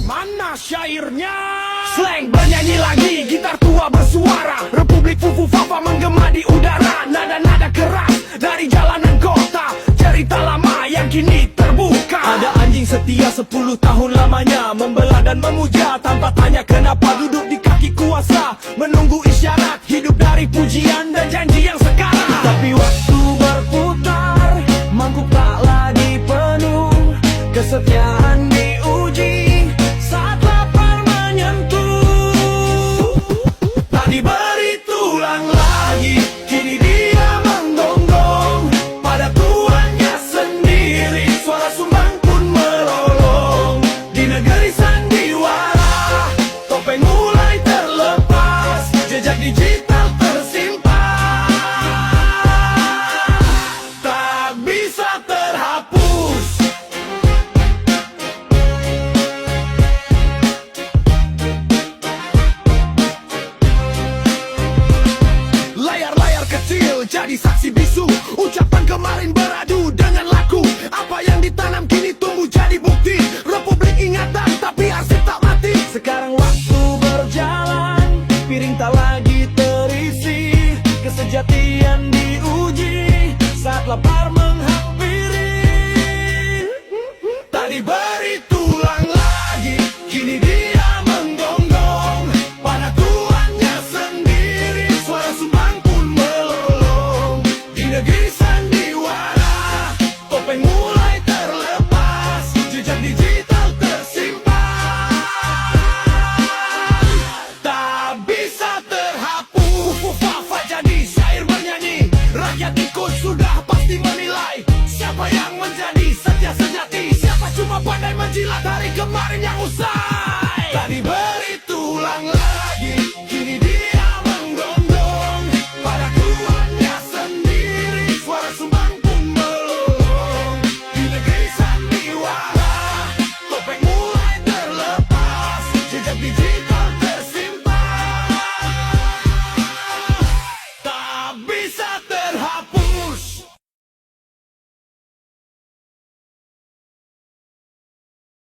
Mana syairnya? Slang bernyanyi lagi, gitar tua bersuara. Republik Fufu Fafa menggema di udara. Nada-nada keras dari jalanan kota, cerita lama yang kini terbuka. Ada anjing setia 10 tahun lamanya, membelah dan memuja tanpa tanya kenapa. Duduk di kaki kuasa, menunggu isyarat hidup dari pujian dan janji yang sekarang. Tapi waktu berputar, mangkuk tak lagi penuh. Kesetiaan diuji saat lapar menyentuh. Tak diberi tulang lagi, kini dia menggonggong pada tuannya sendiri. Suara sumbang pun melolong di negeri sandiwara. Topeng mulai terlepas, jejak digital tersimpan, tak bisa terhapus. Layar-layar kecil jadi saksi bisu. Ucapan kemarin beradu dengan laku. Apa yang ditanam kini tumbuh jadi bukti. Republik ingatan tapi arsip tak mati. Sekarang waktu berjalan, piring tak lagi terisi. Kesejatian diuji saat lapar menghampiri. Tak diberi tulang lagi, kini dia menggonggong pada tuannya sendiri. Suara sumbang pun melolong di negeri sandiwara. Topeng mulai terlepas, jejak digital tersimpan, tak bisa terhapus. Fufu Fafa jadi syair bernyanyi, rakyat ikut sudah pasti menilai. Siapa yang menjadi setia sejati, siapa cuma pandai menjilat hari kemarin yang usai.